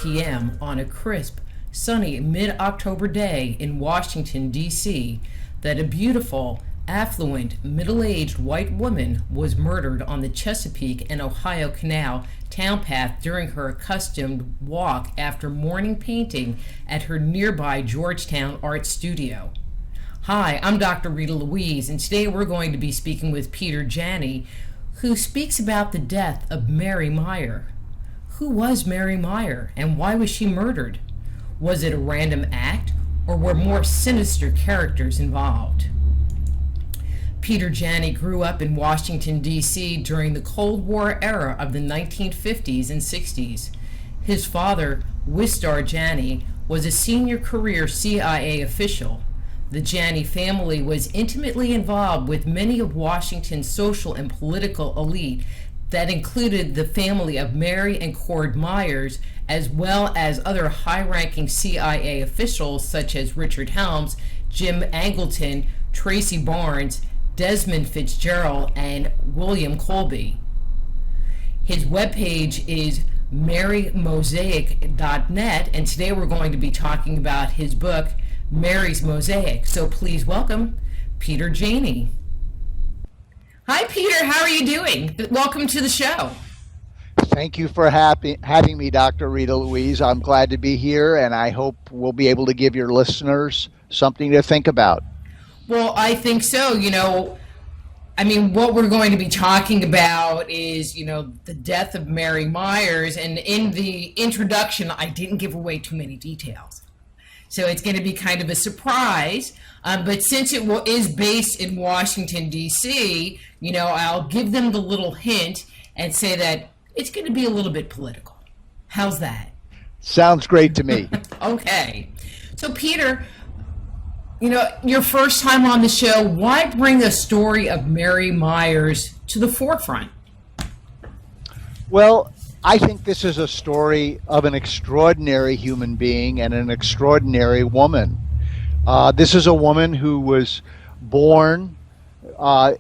p.m. on a crisp, sunny mid-October day in Washington, D.C., that a beautiful, affluent, middle-aged white woman was murdered on the Chesapeake and Ohio Canal townpath during her accustomed walk after morning painting at her nearby Georgetown art studio. Hi, I'm Dr. Rita Louise, and today we're going to be speaking with Peter Janney, who speaks about the death of Mary Meyer. Who was Mary Meyer, and why was she murdered? Was it a random act, or were more sinister characters involved? Peter Janney grew up in Washington, D.C. during the Cold War era of the 1950s and 60s. His father, Wistar Janney, was a senior career CIA official. The Janney family was intimately involved with many of Washington's social and political elite that included the family of Mary and Cord Myers, as well as other high-ranking CIA officials such as Richard Helms, Jim Angleton, Tracy Barnes, Desmond Fitzgerald, and William Colby. His webpage is marymosaic.net, and today we're going to be talking about his book, Mary's Mosaic. So please welcome Peter Janney. Hi, Peter. How are you doing? Welcome to the show. Thank you for having me, Dr. Rita Louise. I'm glad to be here, and I hope we'll be able to give your listeners something to think about. Well, I think so. What we're going to be talking about is, the death of Mary Myers. And in the introduction, I didn't give away too many details. So it's going to be kind of a surprise. But since it is based in Washington, D.C., I'll give them the little hint and say that it's going to be a little bit political. How's that? Sounds great to me. Okay. So, Peter, your first time on the show, why bring the story of Mary Myers to the forefront? Well, I think this is a story of an extraordinary human being and an extraordinary woman. This is a woman who was born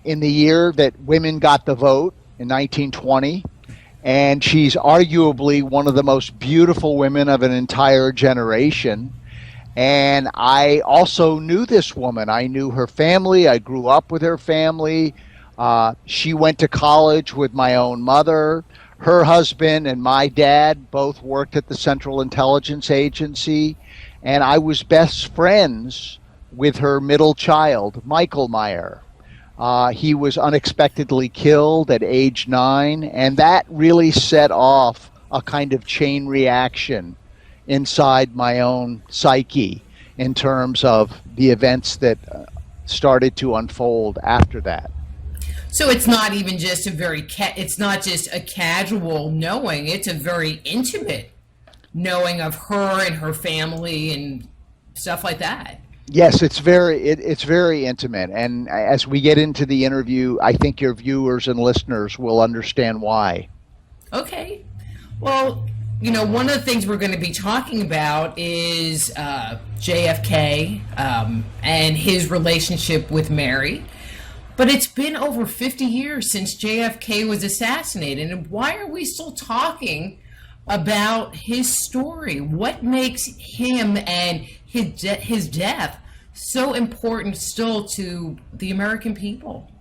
in the year that women got the vote in 1920, and she's arguably one of the most beautiful women of an entire generation. And I also knew this woman. I knew her family. I grew up with her family. She went to college with my own mother. Her husband and my dad both worked at the Central Intelligence Agency. And I was best friends with her middle child, Michael Meyer. He was unexpectedly killed at age 9. And that really set off a kind of chain reaction inside my own psyche in terms of the events that started to unfold after that. So it's not even just it's not just a casual knowing, it's a very intimate knowing of her and her family and stuff like that. Yes, it's very intimate, and as we get into the interview, I think your viewers and listeners will understand why. Okay. Well, one of the things we're going to be talking about is JFK and his relationship with Mary. But it's been over 50 years since JFK was assassinated. And why are we still talking about his story? What makes him and his death so important still to the American people?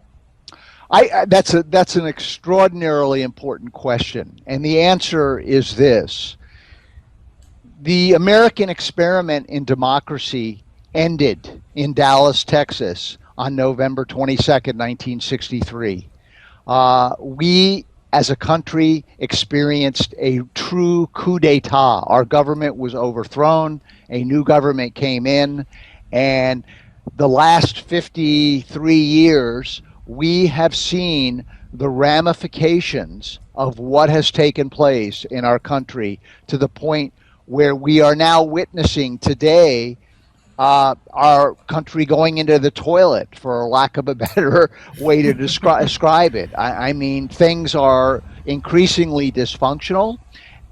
That's an extraordinarily important question, and the answer is this: the American experiment in democracy ended in Dallas, Texas, on November 22nd, 1963. We, as a country, experienced a true coup d'etat. Our government was overthrown, a new government came in, and the last 53 years, we have seen the ramifications of what has taken place in our country to the point where we are now witnessing today our country going into the toilet, for lack of a better way to describe it. I mean, things are increasingly dysfunctional,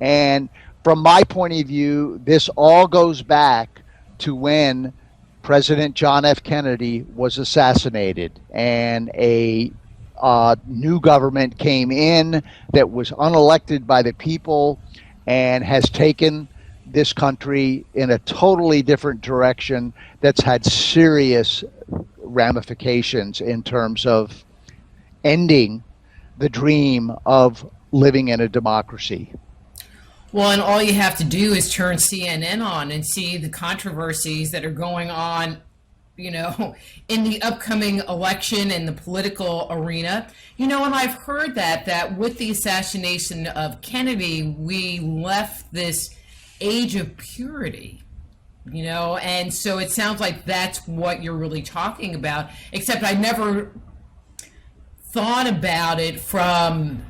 and from my point of view, this all goes back to when President John F. Kennedy was assassinated, and a new government came in that was unelected by the people and has taken this country in a totally different direction that's had serious ramifications in terms of ending the dream of living in a democracy. Well, and all you have to do is turn CNN on and see the controversies that are going on, you know, in the upcoming election and the political arena. You know, and I've heard that with the assassination of Kennedy, we left this age of purity, you know, and so it sounds like that's what you're really talking about, except I never thought about it from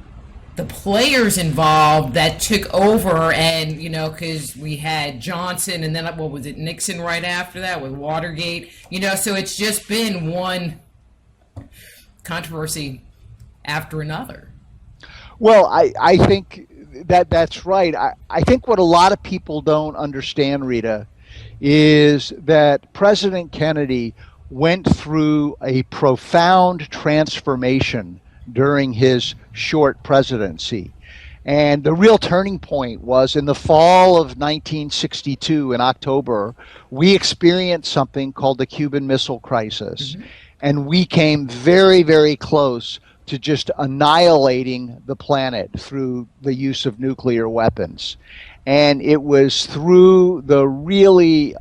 the players involved that took over, and you know, because we had Johnson and then what was it, Nixon right after that with Watergate, you know, so it's just been one controversy after another. Well, I think that's right. I think what a lot of people don't understand, Rita, is that President Kennedy went through a profound transformation during his short presidency. And the real turning point was in the fall of 1962, in October, we experienced something called the Cuban Missile Crisis. Mm-hmm. And we came very, very close to just annihilating the planet through the use of nuclear weapons. And it was through the really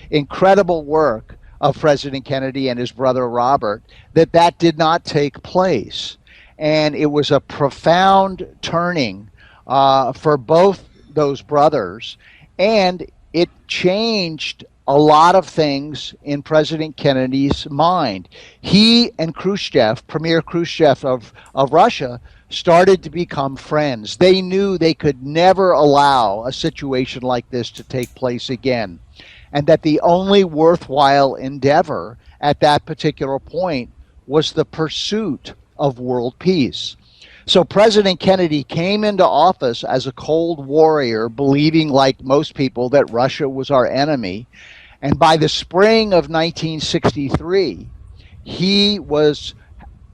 incredible work of President Kennedy and his brother Robert that did not take place. And it was a profound turning for both those brothers, and it changed a lot of things in President Kennedy's mind. He and Khrushchev, Premier Khrushchev of Russia, started to become friends. They knew they could never allow a situation like this to take place again, and that the only worthwhile endeavor at that particular point was the pursuit of world peace. So President Kennedy came into office as a cold warrior, believing, like most people, that Russia was our enemy. And by the spring of 1963, he was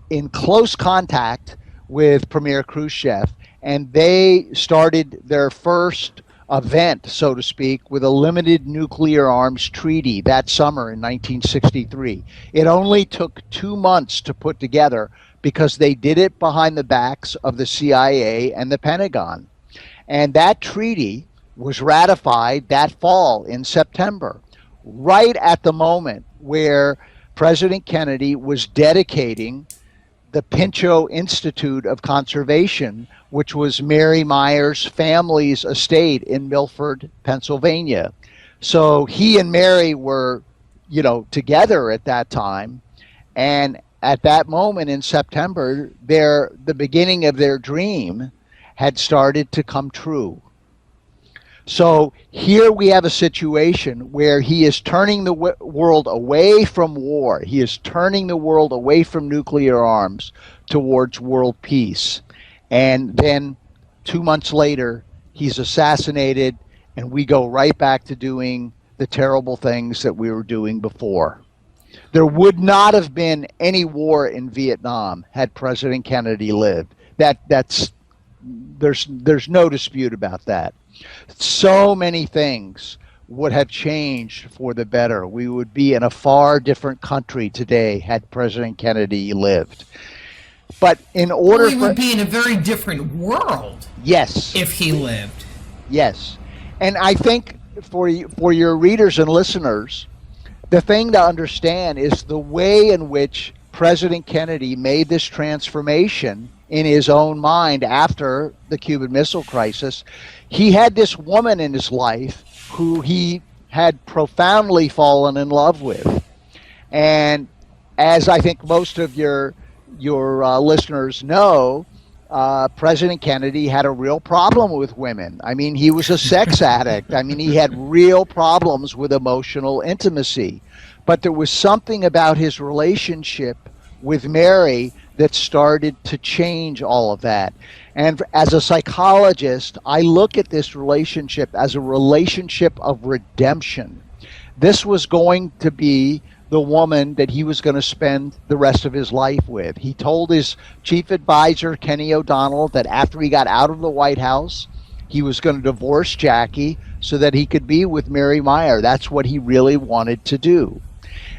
in close contact with Premier Khrushchev, and they started their first event, so to speak, with a limited nuclear arms treaty that summer in 1963. It only took 2 months to put together because they did it behind the backs of the CIA and the Pentagon. And that treaty was ratified that fall in September, right at the moment where President Kennedy was dedicating the Pinchot Institute of Conservation, which was Mary Meyers' family's estate in Milford, Pennsylvania. So he and Mary were, you know, together at that time. And at that moment in September, the beginning of their dream had started to come true. So here we have a situation where he is turning the world away from war. He is turning the world away from nuclear arms towards world peace. And then 2 months later, he's assassinated, and we go right back to doing the terrible things that we were doing before. There would not have been any war in Vietnam had President Kennedy lived. There's no dispute about that. So many things would have changed for the better. We would be in a far different country today had President Kennedy lived. But in order we would be in a very different world. Yes. If he lived. Yes. And I think for your readers and listeners, the thing to understand is the way in which President Kennedy made this transformation in his own mind after the Cuban Missile Crisis. He had this woman in his life who he had profoundly fallen in love with. And as I think most of your listeners know, President Kennedy had a real problem with women. I mean, he was a sex addict. I mean, he had real problems with emotional intimacy. But there was something about his relationship with Mary that started to change all of that. And as a psychologist, I look at this relationship as a relationship of redemption. This was going to be the woman that he was going to spend the rest of his life with. He told his chief advisor, Kenny O'Donnell, that after he got out of the White House he was going to divorce Jackie so that he could be with Mary Meyer. That's what he really wanted to do.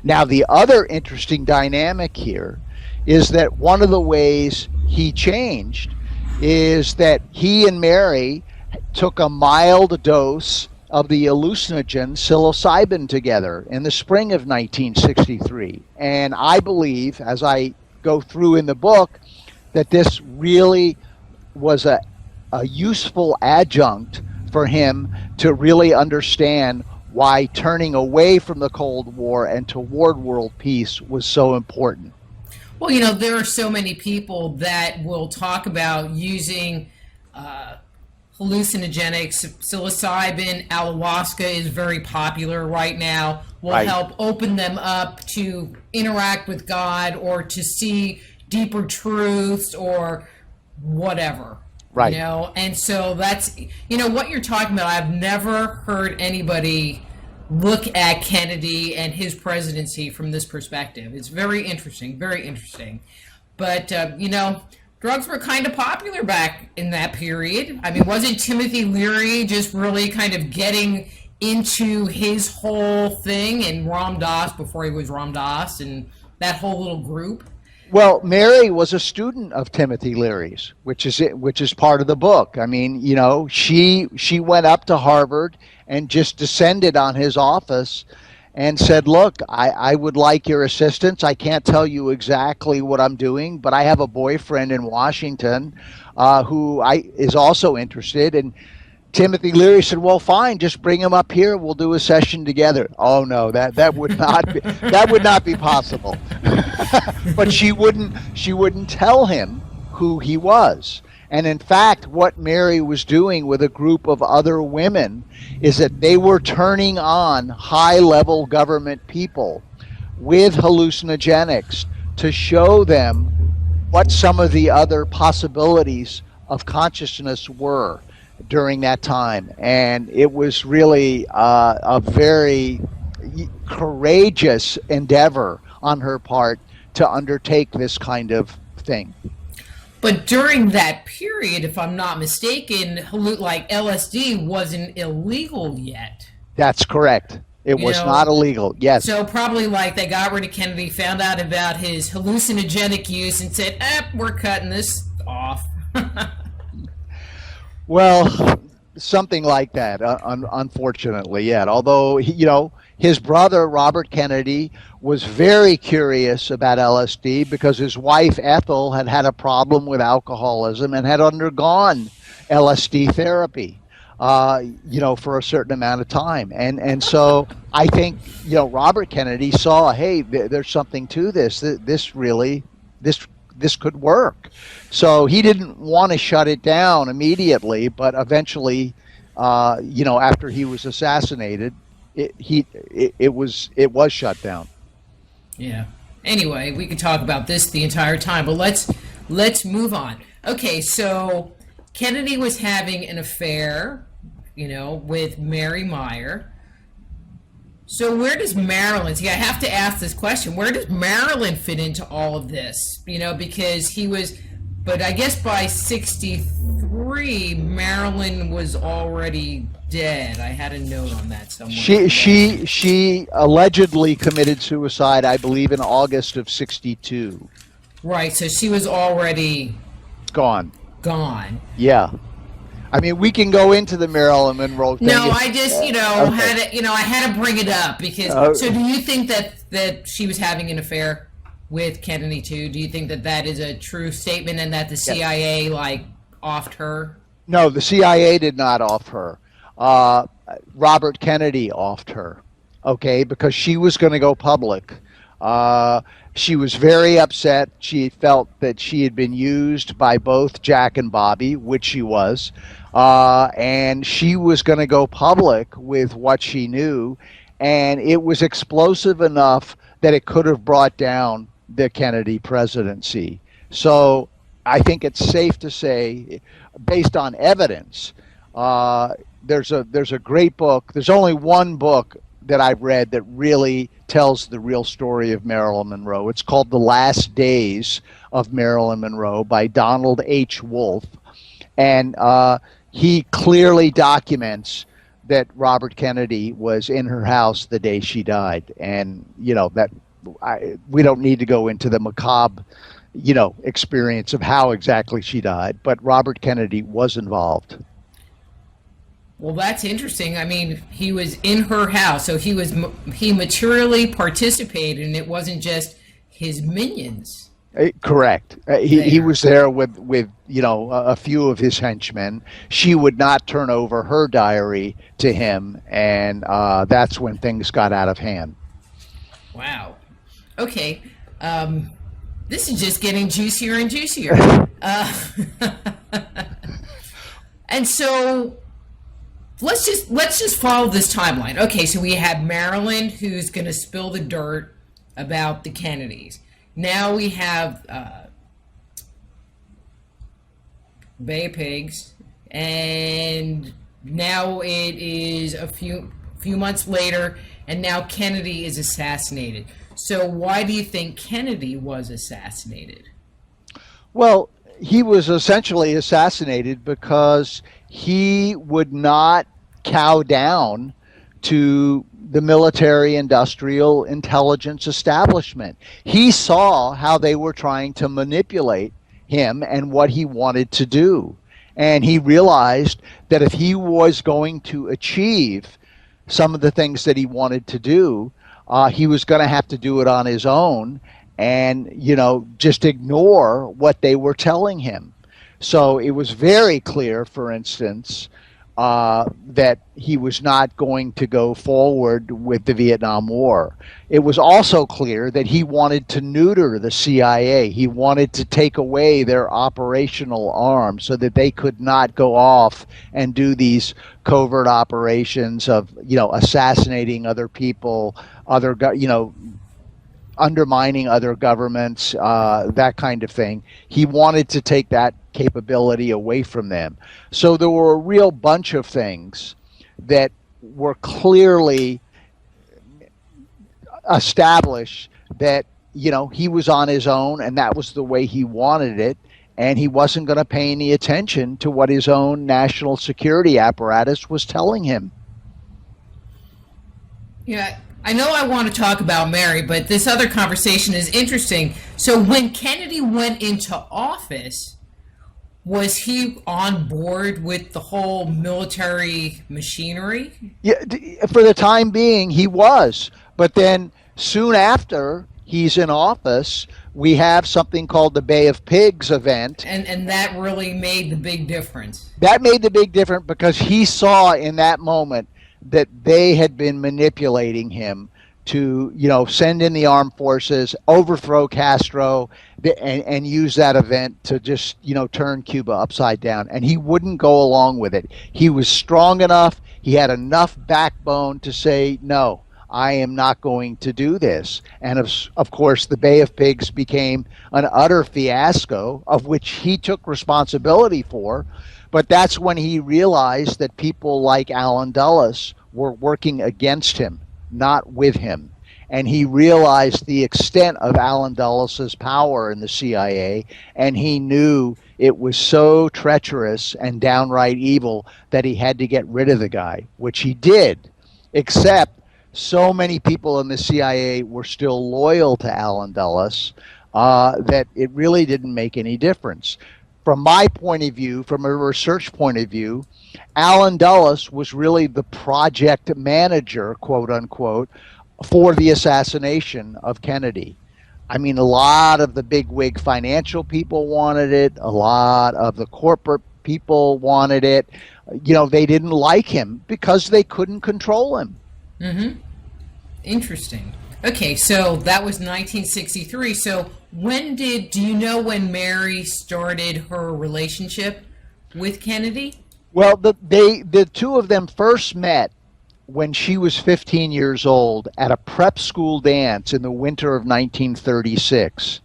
Now, the other interesting dynamic here is that one of the ways he changed is that he and Mary took a mild dose of the hallucinogen psilocybin together in the spring of 1963. And I believe, as I go through in the book, that this really was a useful adjunct for him to really understand why turning away from the Cold War and toward world peace was so important. Well, there are so many people that will talk about using hallucinogenics. Psilocybin, ayahuasca is very popular right now, will help open them up to interact with God or to see deeper truths or whatever. Right. And so that's, what you're talking about. I've never heard anybody look at Kennedy and his presidency from this perspective. It's very interesting, very interesting. But, drugs were kind of popular back in that period. I mean, wasn't Timothy Leary just really kind of getting into his whole thing, and Ram Dass before he was Ram Dass and that whole little group? Well, Mary was a student of Timothy Leary's, which is part of the book. I mean, she went up to Harvard and just descended on his office and said, look, I would like your assistance. I can't tell you exactly what I'm doing, but I have a boyfriend in Washington who is also interested. And Timothy Leary said, well, fine, just bring him up here. We'll do a session together. Oh, no, that would not be possible. But she wouldn't tell him who he was. And in fact, what Mary was doing with a group of other women is that they were turning on high-level government people with hallucinogenics to show them what some of the other possibilities of consciousness were during that time. And it was really a very courageous endeavor on her part to undertake this kind of thing. But during that period, if I'm not mistaken, like LSD wasn't illegal yet. That's correct. It was not illegal, yes. So probably like they got rid of Kennedy, found out about his hallucinogenic use and said, we're cutting this off. Well, something like that, unfortunately, yeah. Although, his brother, Robert Kennedy, was very curious about LSD because his wife, Ethel, had had a problem with alcoholism and had undergone LSD therapy, for a certain amount of time. And so I think, Robert Kennedy saw, hey, there's something to this. This could work. So he didn't want to shut it down immediately, but eventually, after he was assassinated, it was shut down. Yeah. Anyway, we could talk about this the entire time, but let's move on. Okay, so Kennedy was having an affair, with Mary Meyer. So where does Marilyn, I have to ask this question, where does Marilyn fit into all of this? Because he was, but I guess by 63, Marilyn was already dead. I had a note on that somewhere. She allegedly committed suicide, I believe, in August of 62. Right, so she was already gone. Yeah. I mean, we can go into the Marilyn Monroe thing. No, I just, okay. I had to bring it up because. So, do you think that she was having an affair with Kennedy too? Do you think that is a true statement and that the CIA offed her? No, the CIA did not off her. Robert Kennedy offed her. Okay, because she was going to go public. She was very upset. She felt that she had been used by both Jack and Bobby, which she was, and she was going to go public with what she knew, and it was explosive enough that it could have brought down the Kennedy presidency. So I think it's safe to say, based on evidence, there's a great book. There's only one book that I've read that really tells the real story of Marilyn Monroe. It's called The Last Days of Marilyn Monroe by Donald H. Wolfe. And he clearly documents that Robert Kennedy was in her house the day she died. And, we don't need to go into the macabre, experience of how exactly she died, but Robert Kennedy was involved. Well, that's interesting. I mean, he was in her house, so he materially participated, and it wasn't just his minions. Correct. He was there with a few of his henchmen. She would not turn over her diary to him, and that's when things got out of hand. Wow. Okay. This is just getting juicier and juicier. And so let's just follow this timeline. Okay, so we have Marilyn, who's going to spill the dirt about the Kennedys. Now we have Bay of Pigs, and now it is a few months later, and now Kennedy is assassinated. So why do you think Kennedy was assassinated? Well, he was essentially assassinated because he would not cow down to the military industrial intelligence establishment. He saw how they were trying to manipulate him and what he wanted to do. And he realized that if he was going to achieve some of the things that he wanted to do, he was going to have to do it on his own and, just ignore what they were telling him. So it was very clear, for instance, that he was not going to go forward with the Vietnam War. It was also clear that he wanted to neuter the CIA. He wanted to take away their operational arm so that they could not go off and do these covert operations of, assassinating other people, undermining other governments, that kind of thing. He wanted to take that capability away from them. So there were a real bunch of things that were clearly established that, he was on his own and that was the way he wanted it. And he wasn't going to pay any attention to what his own national security apparatus was telling him. Yeah. I know I want to talk about Mary, but this other conversation is interesting. So when Kennedy went into office, was he on board with the whole military machinery? Yeah, for the time being, he was. But then soon after he's in office, we have something called the Bay of Pigs event. And that really made the big difference. That made the big difference because he saw in that moment that they had been manipulating him to, send in the armed forces, overthrow Castro, and use that event to just, turn Cuba upside down. And he wouldn't go along with it. He was strong enough. He had enough backbone to say, no, I am not going to do this. And of course, the Bay of Pigs became an utter fiasco of which he took responsibility for. But that's when he realized that people like Allen Dulles were working against him, not with him. And he realized the extent of Allen Dulles' power in the CIA, and he knew it was so treacherous and downright evil that he had to get rid of the guy, which he did, except so many people in the CIA were still loyal to Allen Dulles that it really didn't make any difference. From my point of view, from a research point of view, Allen Dulles was really the project manager, quote unquote, for the assassination of Kennedy. I mean, a lot of the bigwig financial people wanted it. A lot of the corporate people wanted it. They didn't like him because they couldn't control him. Mm-hmm. Interesting. Okay, so that was 1963. So do you know when Mary started her relationship with Kennedy? Well, the two of them first met when she was 15 years old at a prep school dance in the winter of 1936.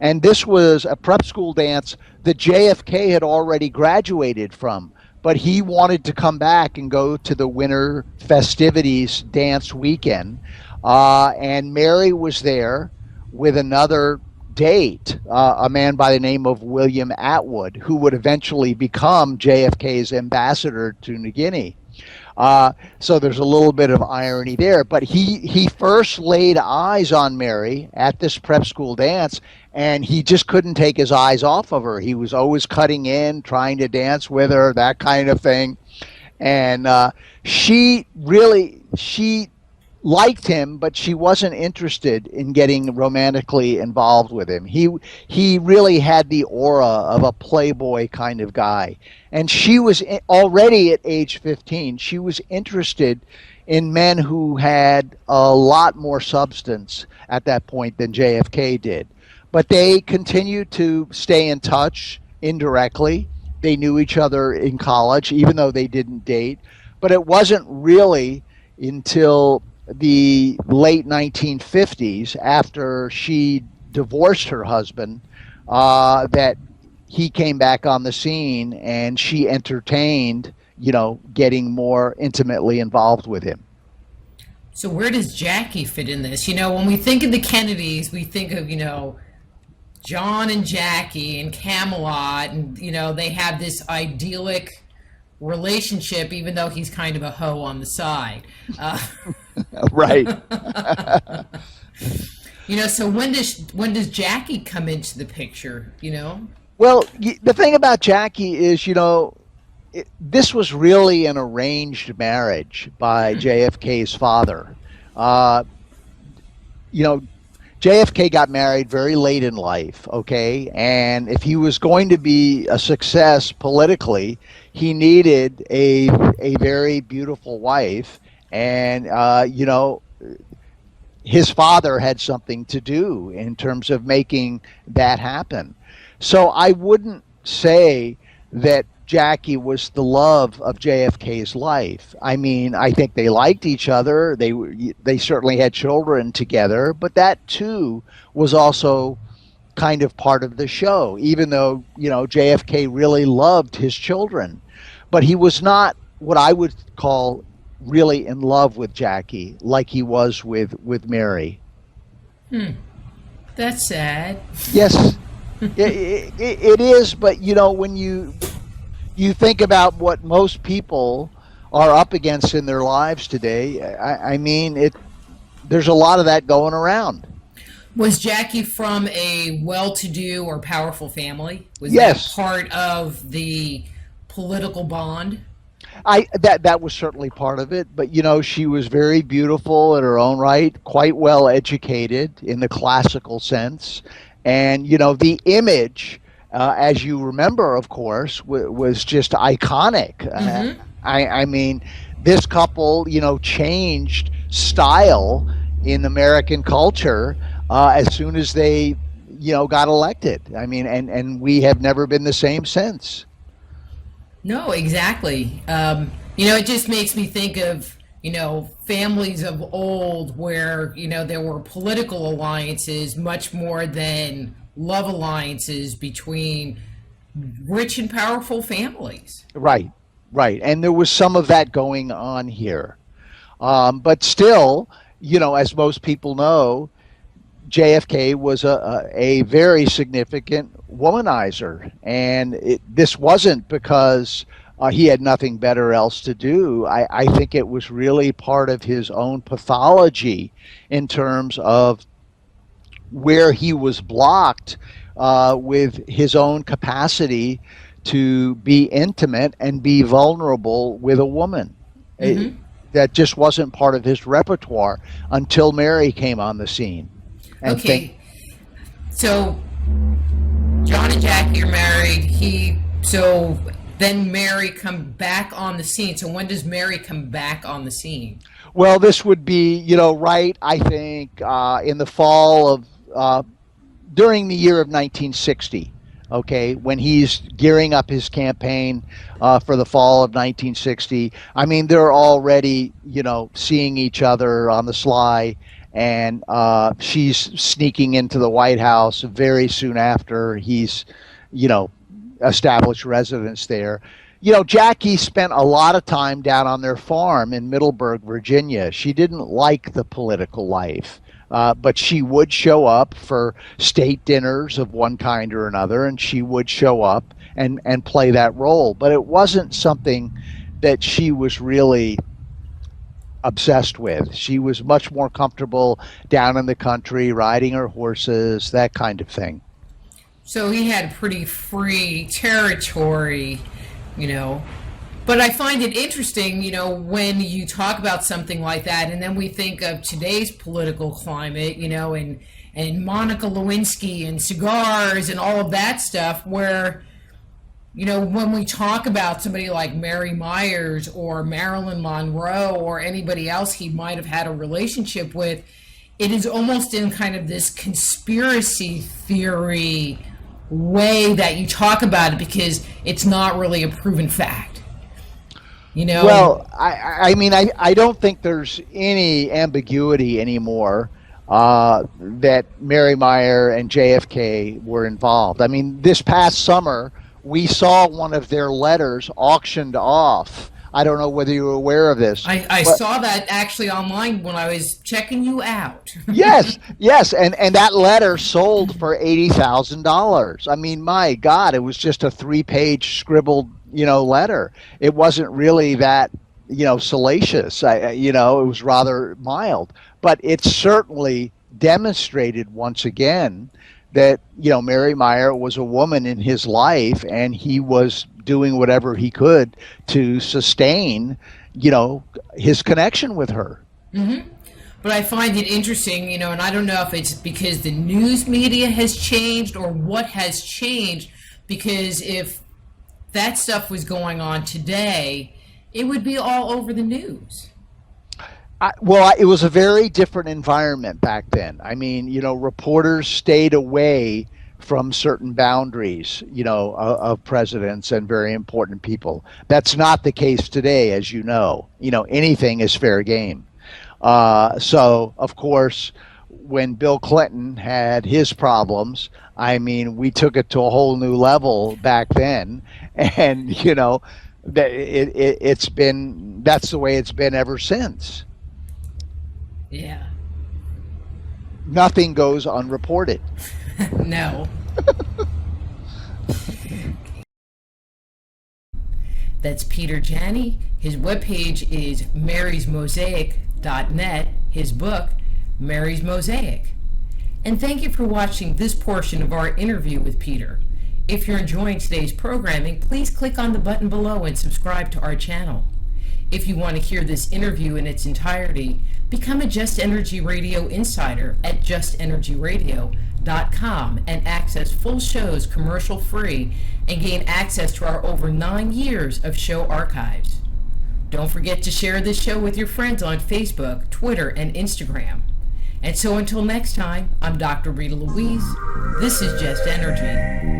And this was a prep school dance that JFK had already graduated from, but he wanted to come back and go to the winter festivities dance weekend. And Mary was there with another date a man by the name of William Atwood, who would eventually become JFK's ambassador to New Guinea. So there's a little bit of irony there. But he first laid eyes on Mary at this prep school dance, and he just couldn't take his eyes off of her. He was always cutting in, trying to dance with her, that kind of thing. And she liked him, but she wasn't interested in getting romantically involved with him. He really had the aura of a playboy kind of guy. And she was already at age 15, she was interested in men who had a lot more substance at that point than JFK did. But they continued to stay in touch indirectly. They knew each other in college, even though they didn't date. But it wasn't really until the late 1950s, after she divorced her husband, that he came back on the scene, and she entertained, getting more intimately involved with him. So where does Jackie fit in this? When we think of the Kennedys, we think of, John and Jackie and Camelot, and, they have this idyllic relationship, even though he's kind of a hoe on the side. Right. So when does Jackie come into the picture, Well, the thing about Jackie is, this was really an arranged marriage by JFK's father. JFK got married very late in life, okay? And if he was going to be a success politically, he needed a very beautiful wife. And, his father had something to do in terms of making that happen. So I wouldn't say that Jackie was the love of JFK's life. I mean, I think they liked each other. They certainly had children together, but that too was also kind of part of the show, even though, JFK really loved his children. But he was not what I would call really in love with Jackie like he was with Mary. That's sad. Yes, it is, but when you think about what most people are up against in their lives today, I mean, there's a lot of that going around. Was Jackie from a well-to-do or powerful family? Was Yes. that part of the political bond? That was certainly part of it, but she was very beautiful in her own right, quite well educated in the classical sense, and the image, as you remember, of course, was just iconic. Mm-hmm. I mean, this couple, changed style in American culture as soon as they, got elected. I mean, and we have never been the same since. No, exactly. It just makes me think of, families of old where, there were political alliances much more than love alliances between rich and powerful families. Right. And there was some of that going on here. But still, as most people know, JFK was a very significant womanizer. And this wasn't because he had nothing better else to do. I think it was really part of his own pathology in terms of where he was blocked with his own capacity to be intimate and be vulnerable with a woman. Mm-hmm. That just wasn't part of his repertoire until Mary came on the scene. Okay, so John and Jackie are married. So then Mary come back on the scene. So when does Mary come back on the scene? Well, this would be, right, I think, in the fall of, during the year of 1960, okay, when he's gearing up his campaign for the fall of 1960. I mean, they're already, seeing each other on the sly, and she's sneaking into the White House very soon after he's, established residence there. Jackie spent a lot of time down on their farm in Middleburg, Virginia. She didn't like the political life, but she would show up for state dinners of one kind or another, and she would show up and play that role. But it wasn't something that she was really obsessed with. She was much more comfortable down in the country, riding her horses, that kind of thing. So he had pretty free territory, But I find it interesting, when you talk about something like that, and then we think of today's political climate, and Monica Lewinsky and cigars and all of that stuff, where, when we talk about somebody like Mary Meyers or Marilyn Monroe or anybody else he might have had a relationship with, it is almost in kind of this conspiracy theory way that you talk about it, because it's not really a proven fact. Well, I don't think there's any ambiguity anymore that Mary Meyer and JFK were involved. I mean, this past summer, we saw one of their letters auctioned off. I don't know whether you were aware of this. I saw that actually online when I was checking you out. yes, and that letter sold for $80,000. I mean, my God, it was just a 3-page scribbled, letter. It wasn't really that, salacious. It was rather mild, but it certainly demonstrated once again that, Mary Meyer was a woman in his life, and he was doing whatever he could to sustain, his connection with her. Mm-hmm. But I find it interesting, and I don't know if it's because the news media has changed or what has changed, because if that stuff was going on today, it would be all over the news. It was a very different environment back then. I mean, reporters stayed away from certain boundaries, of presidents and very important people. That's not the case today, as you know. Anything is fair game. So, of course, when Bill Clinton had his problems, I mean, we took it to a whole new level back then, and that's the way it's been ever since. Yeah. Nothing goes unreported. No. That's Peter Janney. His webpage is marysmosaic.net. His book, Mary's Mosaic. And thank you for watching this portion of our interview with Peter. If you're enjoying today's programming, please click on the button below and subscribe to our channel. If you want to hear this interview in its entirety, become a Just Energy Radio insider at justenergyradio.com and access full shows commercial-free and gain access to our over 9 years of show archives. Don't forget to share this show with your friends on Facebook, Twitter, and Instagram. And so until next time, I'm Dr. Rita Louise. This is Just Energy.